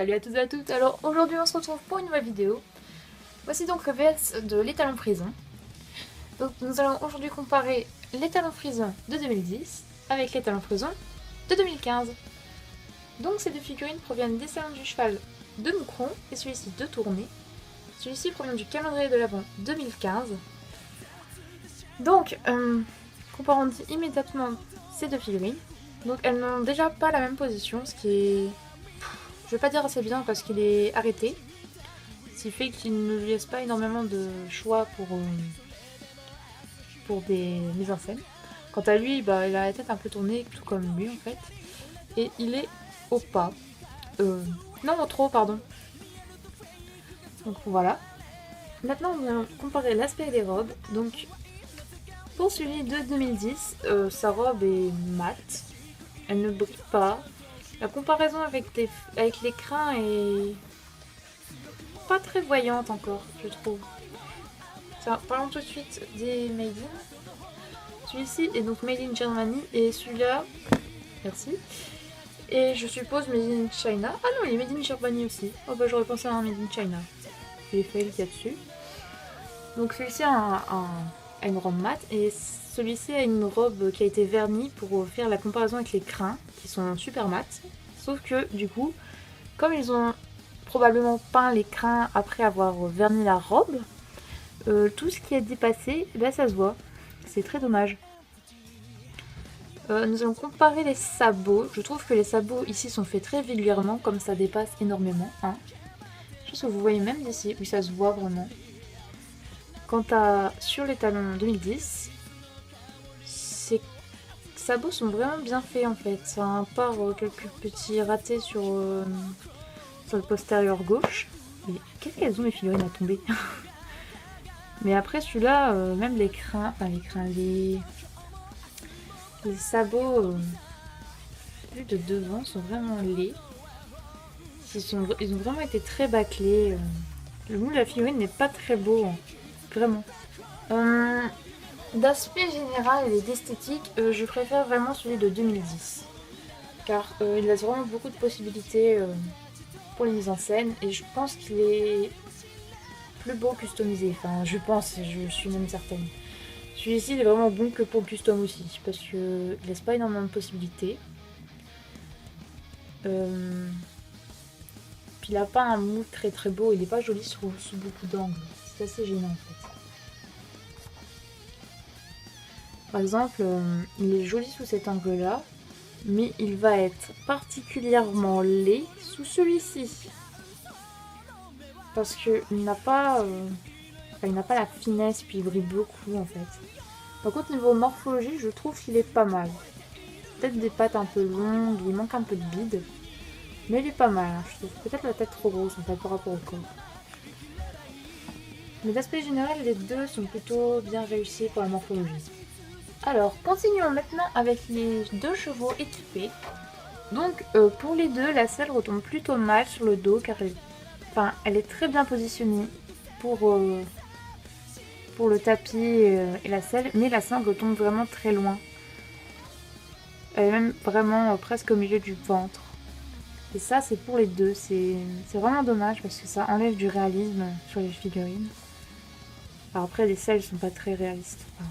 Salut à tous et à toutes. Alors aujourd'hui on se retrouve pour une nouvelle vidéo. Voici donc le VS de l'étalon Frison. Donc nous allons aujourd'hui comparer l'étalon Frison de 2010 avec l'étalon Frison de 2015. Donc ces deux figurines proviennent des salons du cheval de Moucron et celui-ci de Tournai. Celui-ci provient du calendrier de l'Avent 2015. Donc comparons immédiatement ces deux figurines. Donc elles n'ont déjà pas la même position, ce qui est... Je vais pas dire assez bien parce qu'il est arrêté. Ce qui fait qu'il ne lui laisse pas énormément de choix pour des mises en scène. Quant à lui, il a la tête un peu tournée, tout comme lui en fait. Et il est au pas. Non, au trop, pardon. Donc voilà. Maintenant, on va comparer l'aspect des robes. Donc, pour celui de 2010, sa robe est mate. Elle ne brille pas. La comparaison avec les crins est pas très voyante encore, je trouve. Parlons tout de suite des Made in. Celui-ci est donc Made in Germany et celui-là, merci. Et je suppose Made in China. Ah non, il est Made in Germany aussi. Oh bah j'aurais pensé à un Made in China. C'est les foils qu'il y a dessus. Donc celui-ci a une robe mat et celui-ci a une robe qui a été vernie pour faire la comparaison avec les crins qui sont super mat. Sauf que du coup, comme ils ont probablement peint les crins après avoir verni la robe, tout ce qui est dépassé, ça se voit. C'est très dommage. Nous allons comparer les sabots. Je trouve que les sabots ici sont faits très régulièrement, comme ça dépasse énormément. Hein. Je pense que vous voyez même d'ici, oui ça se voit vraiment. Quant à sur les talons 2010, ces sabots sont vraiment bien faits en fait. À part quelques petits ratés sur le postérieur gauche. Mais qu'est-ce qu'elles ont les figurines à tomber? Mais après celui-là, même les sabots de devant sont vraiment laids. Ils ont vraiment été très bâclés. Le moule de la figurine n'est pas très beau, hein. Vraiment. D'aspect général et d'esthétique, je préfère vraiment celui de 2010. Car il laisse vraiment beaucoup de possibilités pour les mises en scène et je pense qu'il est plus beau customisé. Enfin, je pense, je suis même certaine. Celui-ci il est vraiment bon que pour le custom aussi, parce qu'il laisse pas énormément de possibilités. Puis il a pas un mood très très beau, il est pas joli sous beaucoup d'angles. C'est assez gênant en fait. Par exemple, il est joli sous cet angle-là, mais il va être particulièrement laid sous celui-ci. Parce qu'il n'a pas, la finesse, puis il brille beaucoup en fait. Par contre, niveau morphologie, je trouve qu'il est pas mal. Peut-être des pattes un peu longues, il manque un peu de bide. Mais il est pas mal, hein, je trouve. Peut-être la tête trop grosse en fait par rapport au corps. Mais d'aspect général, les deux sont plutôt bien réussis pour la morphologie. Alors, continuons maintenant avec les deux chevaux équipés. Donc, pour les deux, la selle retombe plutôt mal sur le dos car elle est très bien positionnée pour le tapis et la selle, mais la sangle tombe vraiment très loin. Elle est même vraiment presque au milieu du ventre. Et ça, c'est pour les deux. C'est vraiment dommage parce que ça enlève du réalisme sur les figurines. Alors après, les selles sont pas très réalistes. Enfin,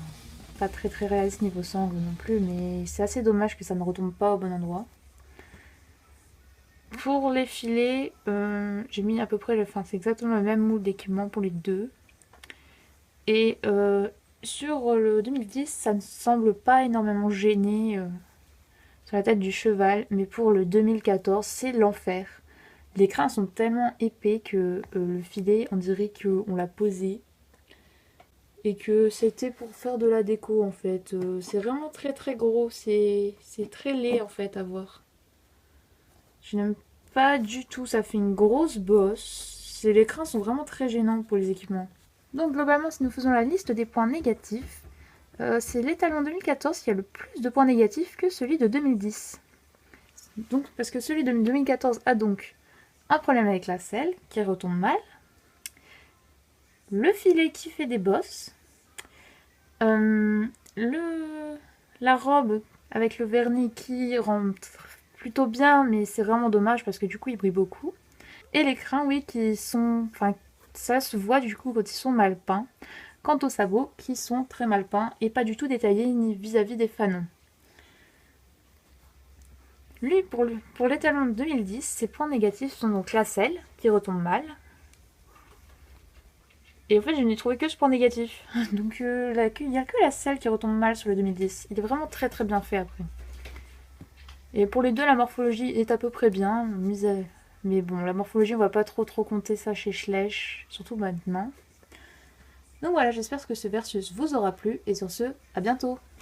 pas très très réalistes niveau sangle non plus, mais c'est assez dommage que ça ne retombe pas au bon endroit. Pour les filets, j'ai mis à peu près, c'est exactement le même moule d'équipement pour les deux. Et sur le 2010, ça ne semble pas énormément gêné sur la tête du cheval, mais pour le 2014, c'est l'enfer. Les crins sont tellement épais que le filet, on dirait qu'on l'a posé et que c'était pour faire de la déco en fait. C'est vraiment très très gros, c'est très laid en fait à voir. Je n'aime pas du tout, ça fait une grosse bosse. Les crins sont vraiment très gênants pour les équipements. Donc globalement, si nous faisons la liste des points négatifs, c'est l'étalon 2014 qui a le plus de points négatifs que celui de 2010. Donc, parce que celui de 2014 a donc un problème avec la selle qui retombe mal, le filet qui fait des bosses, la robe avec le vernis qui rentre plutôt bien, mais c'est vraiment dommage parce que du coup il brille beaucoup. Et les crins, oui, qui sont... Enfin, ça se voit du coup quand ils sont mal peints. Quant aux sabots, qui sont très mal peints et pas du tout détaillés ni vis-à-vis des fanons. Lui, pour l'étalon de 2010, ses points négatifs sont donc la selle, qui retombe mal. Et en fait, je n'ai trouvé que ce point négatif. Donc, il n'y a que la selle qui retombe mal sur le 2010. Il est vraiment très très bien fait après. Et pour les deux, la morphologie est à peu près bien. Mais bon, la morphologie, on va pas trop compter ça chez Schleich, surtout maintenant. Donc voilà, j'espère que ce versus vous aura plu. Et sur ce, à bientôt!